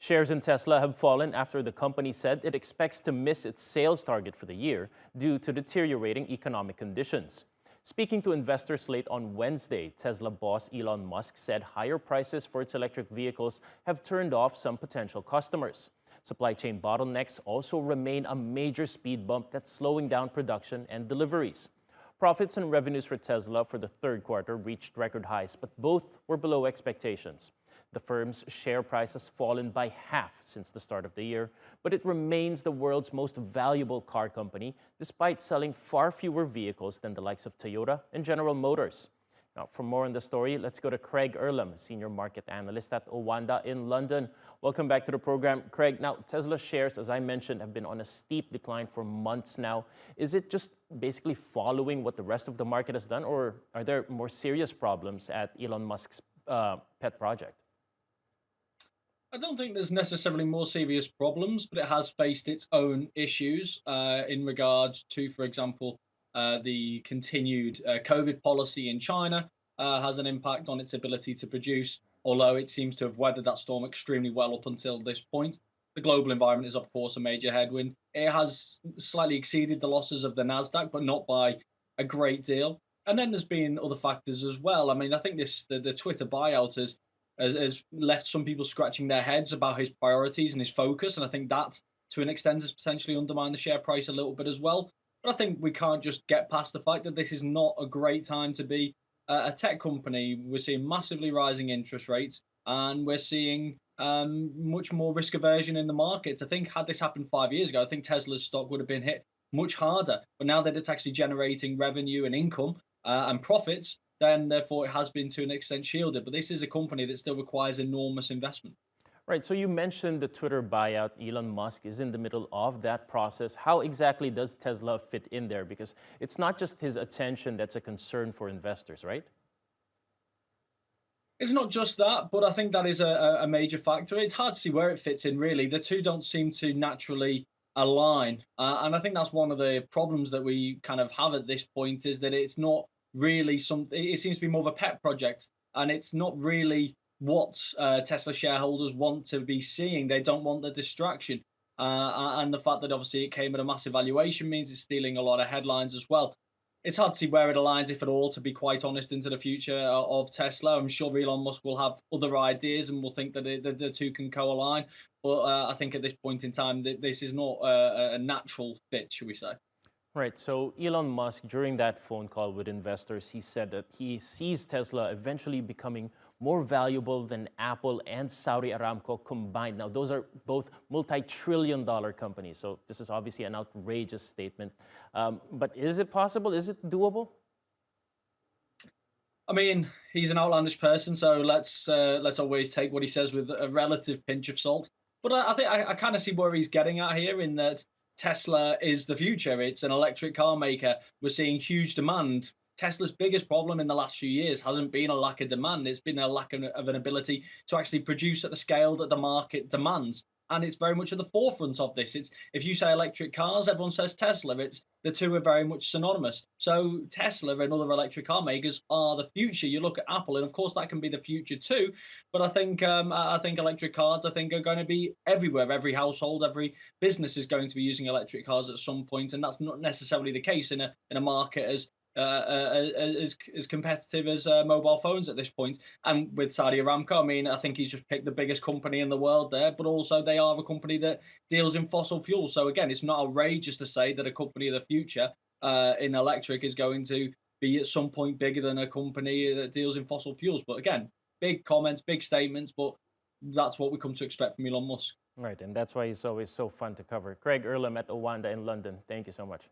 Shares in Tesla have fallen after the company said it expects to miss its sales target for the year due to deteriorating economic conditions. Speaking to investors late on Wednesday, Tesla boss Elon Musk said higher prices for its electric vehicles have turned off some potential customers. Supply chain bottlenecks also remain a major speed bump that's slowing down production and deliveries. Profits and revenues for Tesla for the third quarter reached record highs, but both were below expectations. The firm's share price has fallen by half since the start of the year, but it remains the world's most valuable car company, despite selling far fewer vehicles than the likes of Toyota and General Motors. Now, for more on the story, let's go to Craig Erlam, senior market analyst at OANDA in London. Welcome back to the program, Craig. Now, Tesla shares, as I mentioned, have been on a steep decline for months now. Is it just basically following what the rest of the market has done, or are there more serious problems at Elon Musk's pet project? I don't think there's necessarily more serious problems, but it has faced its own issues in regards to, for example, the continued COVID policy in China has an impact on its ability to produce, although it seems to have weathered that storm extremely well up until this point. The global environment is, of course, a major headwind. It has slightly exceeded the losses of the NASDAQ, but not by a great deal. And then there's been other factors as well. I mean, I think the Twitter buyout has left some people scratching their heads about his priorities and his focus. And I think that, to an extent, has potentially undermined the share price a little bit as well. But I think we can't just get past the fact that this is not a great time to be a tech company. We're seeing massively rising interest rates, and we're seeing much more risk aversion in the markets. I think had this happened 5 years ago, I think Tesla's stock would have been hit much harder. But now that it's actually generating revenue and income and profits, then therefore it has been to an extent shielded. But this is a company that still requires enormous investment. Right, so you mentioned the Twitter buyout. Elon Musk is in the middle of that process. How exactly does Tesla fit in there? Because it's not just his attention that's a concern for investors, right? It's not just that, but I think that is a major factor. It's hard to see where it fits in, really. The two don't seem to naturally align. And I think that's one of the problems that we kind of have at this point, is that it's not really something, it seems to be more of a pet project, and it's not really what Tesla shareholders want to be seeing. They don't want the distraction. And the fact that obviously it came at a massive valuation means it's stealing a lot of headlines as well. It's hard to see where it aligns, if at all, to be quite honest, into the future of Tesla. I'm sure Elon Musk will have other ideas and will think that the two can co-align. But I think at this point in time, this is not a natural fit, should we say. Right, so Elon Musk, during that phone call with investors, he said that he sees Tesla eventually becoming more valuable than Apple and Saudi Aramco combined. Now, those are both multi-trillion-dollar companies, so this is obviously an outrageous statement. But is it possible? Is it doable? I mean, he's an outlandish person, so let's always take what he says with a relative pinch of salt. But I think I kind of see where he's getting at here, in that Tesla is the future. It's an electric car maker. We're seeing huge demand. Tesla's biggest problem in the last few years hasn't been a lack of demand. It's been a lack of an ability to actually produce at the scale that the market demands. And it's very much at the forefront of this. It's, if you say electric cars, everyone says Tesla. It's, the two are very much synonymous. So Tesla and other electric car makers are the future. You look at Apple, and of course that can be the future too. But I think electric cars, I think, are going to be everywhere. Every household, every business is going to be using electric cars at some point, and that's not necessarily the case in a market as competitive as mobile phones at this point. And with Saudi Aramco, I mean, I think he's just picked the biggest company in the world there, but also they are a company that deals in fossil fuels. So again, it's not outrageous to say that a company of the future in electric is going to be at some point bigger than a company that deals in fossil fuels. But again, big comments, big statements, but that's what we come to expect from Elon Musk. Right, and that's why he's always so fun to cover. Craig Erlam at OANDA in London. Thank you so much.